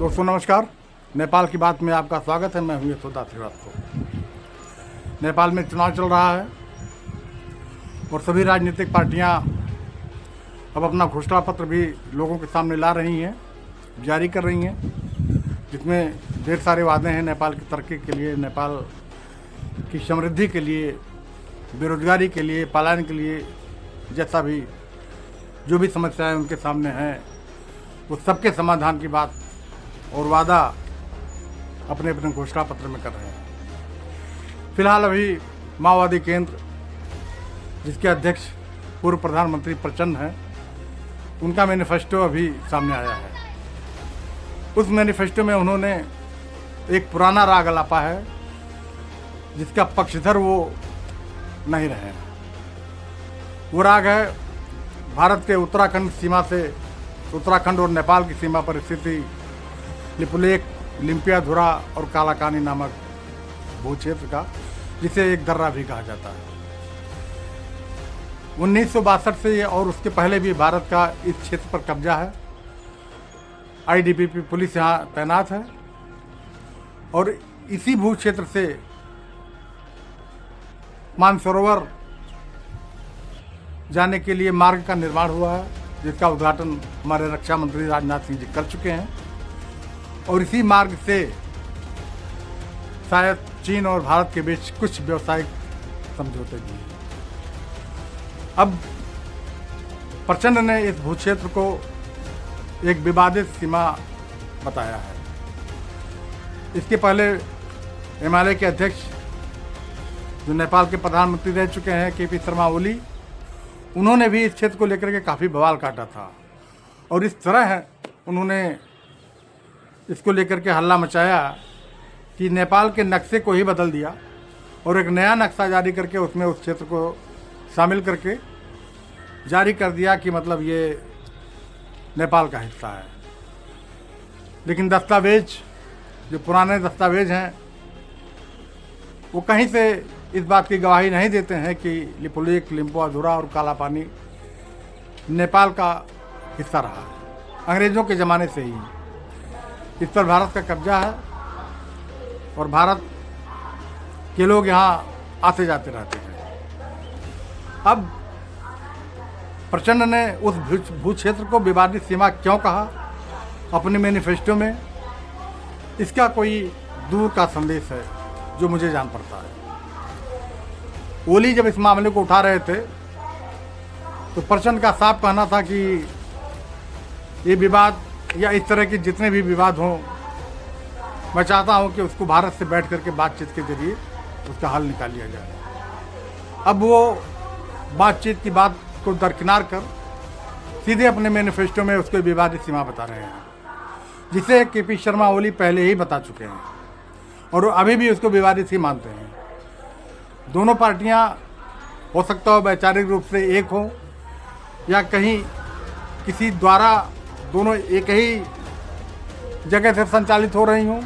दोस्तों नमस्कार। नेपाल की बात में आपका स्वागत है। मैं हूँ यशोदा श्रीवास्तव। नेपाल में चुनाव चल रहा है और सभी राजनीतिक पार्टियां अब अपना घोषणा पत्र भी लोगों के सामने ला रही हैं, जारी कर रही हैं, जिसमें ढेर सारे वादे हैं नेपाल की तरक्की के लिए, नेपाल की समृद्धि के लिए, बेरोजगारी के लिए, पलायन के लिए, जैसा भी जो भी समस्याएं उनके सामने हैं वो सबके समाधान की बात और वादा अपने अपने घोषणा पत्र में कर रहे हैं। फिलहाल अभी माओवादी केंद्र, जिसके अध्यक्ष पूर्व प्रधानमंत्री प्रचंड हैं, उनका मैनिफेस्टो अभी सामने आया है। उस मैनिफेस्टो में उन्होंने एक पुराना राग अलापा है जिसका पक्षधर वो नहीं रहे हैं। वो राग है भारत के उत्तराखंड सीमा से, उत्तराखंड और नेपाल की सीमा पर स्थिति लिपुलेख, लिम्पियाधुरा और कालाकानी नामक भू क्षेत्र का, जिसे एक दर्रा भी कहा जाता है। 1962 से ये और उसके पहले भी भारत का इस क्षेत्र पर कब्जा है। आईटीबीपी पुलिस यहाँ तैनात है और इसी भू क्षेत्र से मानसरोवर जाने के लिए मार्ग का निर्माण हुआ है, जिसका उद्घाटन हमारे रक्षा मंत्री राजनाथ सिंह जी कर चुके हैं। और इसी मार्ग से शायद चीन और भारत के बीच कुछ व्यावसायिक समझौते भी हैं। अब प्रचंड ने इस भू क्षेत्र को एक विवादित सीमा बताया है। इसके पहले हिमालय के अध्यक्ष, जो नेपाल के प्रधानमंत्री रह चुके हैं, केपी शर्मा ओली, उन्होंने भी इस क्षेत्र को लेकर के काफ़ी बवाल काटा था और इस तरह उन्होंने इसको लेकर के हल्ला मचाया कि नेपाल के नक्शे को ही बदल दिया और एक नया नक्शा जारी करके उसमें उस क्षेत्र को शामिल करके जारी कर दिया कि मतलब ये नेपाल का हिस्सा है। लेकिन दस्तावेज, जो पुराने दस्तावेज हैं, वो कहीं से इस बात की गवाही नहीं देते हैं कि लिपुलेख, लिम्पियाधुरा और कालापानी नेपाल का हिस्सा रहा है। अंग्रेज़ों के ज़माने से ही इस पर भारत का कब्जा है और भारत के लोग यहाँ आते जाते रहते हैं। अब प्रचंड ने उस भू क्षेत्र को विवादित सीमा क्यों कहा अपने मैनिफेस्टो में, इसका कोई दूर का संदेश है जो मुझे जान पड़ता है। ओली जब इस मामले को उठा रहे थे तो प्रचंड का साफ कहना था कि ये विवाद या इस तरह के जितने भी विवाद हों, मैं चाहता हूं कि उसको भारत से बैठ करके बातचीत के जरिए उसका हल निकाल लिया जाए। अब वो बातचीत की बात को दरकिनार कर सीधे अपने मैनिफेस्टो में उसको विवादित सीमा बता रहे हैं, जिसे केपी शर्मा ओली पहले ही बता चुके हैं और अभी भी उसको विवादित ही मानते हैं। दोनों पार्टियां हो सकता हो वैचारिक रूप से एक हो या कहीं किसी द्वारा दोनों एक ही जगह से संचालित हो रही हों,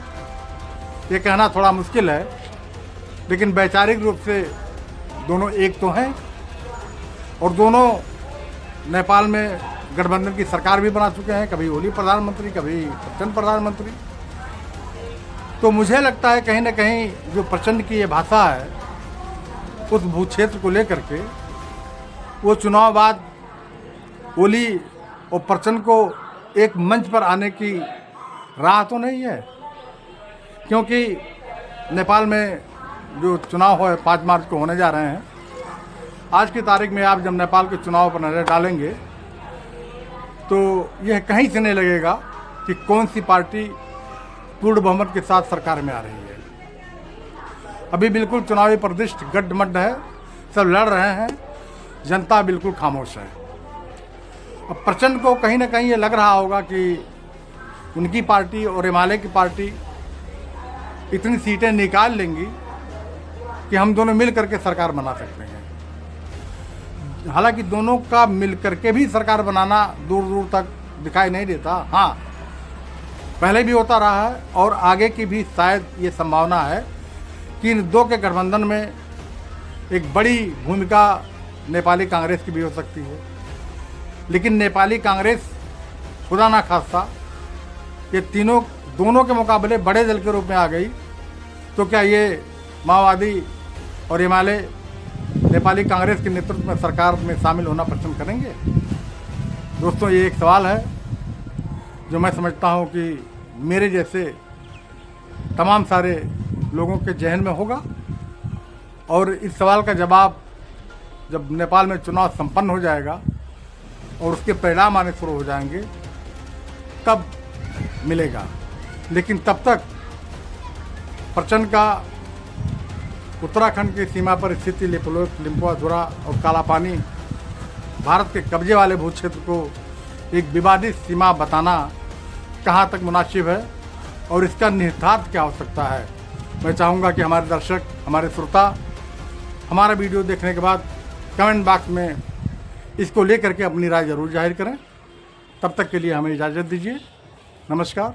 ये कहना थोड़ा मुश्किल है, लेकिन वैचारिक रूप से दोनों एक तो हैं और दोनों नेपाल में गठबंधन की सरकार भी बना चुके हैं, कभी ओली प्रधानमंत्री, कभी प्रचंड प्रधानमंत्री। तो मुझे लगता है कहीं ना कहीं जो प्रचंड की ये भाषा है उस भू क्षेत्र को लेकर के, वो चुनाव बाद ओली और प्रचंड को एक मंच पर आने की राह तो नहीं है, क्योंकि नेपाल में जो चुनाव हो 5 मार्च को होने जा रहे हैं। आज की तारीख में आप जब नेपाल के चुनाव पर नज़र डालेंगे तो यह कहीं से नहीं लगेगा कि कौन सी पार्टी पूर्ण बहुमत के साथ सरकार में आ रही है। अभी बिल्कुल चुनावी परिदृश्य गड्ढमड्ढ है, सब लड़ रहे हैं, जनता बिल्कुल खामोश है। अब प्रचंड को कहीं ना कहीं ये लग रहा होगा कि उनकी पार्टी और हिमालय की पार्टी इतनी सीटें निकाल लेंगी कि हम दोनों मिल करके सरकार बना सकते हैं। हालांकि दोनों का मिल करके भी सरकार बनाना दूर दूर तक दिखाई नहीं देता। हाँ, पहले भी होता रहा है और आगे की भी शायद ये संभावना है कि इन दो के गठबंधन में एक बड़ी भूमिका नेपाली कांग्रेस की भी हो सकती है। लेकिन नेपाली कांग्रेस खुदा ना खास्ता ये तीनों दोनों के मुकाबले बड़े दल के रूप में आ गई, तो क्या ये माओवादी और हिमालय नेपाली कांग्रेस के नेतृत्व में सरकार में शामिल होना पसंद करेंगे? दोस्तों, ये एक सवाल है जो मैं समझता हूँ कि मेरे जैसे तमाम सारे लोगों के जहन में होगा, और इस सवाल का जवाब जब नेपाल में चुनाव संपन्न हो जाएगा और उसके परिणाम आने शुरू हो जाएंगे तब मिलेगा। लेकिन तब तक प्रचंड का उत्तराखंड की सीमा पर स्थित लिपुलेख, लिम्पुआधुरा और कालापानी भारत के कब्जे वाले भू क्षेत्र को एक विवादित सीमा बताना कहाँ तक मुनासिब है और इसका निहितार्थ क्या हो सकता है। मैं चाहूँगा कि हमारे दर्शक, हमारे श्रोता हमारा वीडियो देखने के बाद कमेंट बॉक्स में इसको लेकर के अपनी राय ज़रूर जाहिर करें। तब तक के लिए हमें इजाज़त दीजिए। नमस्कार।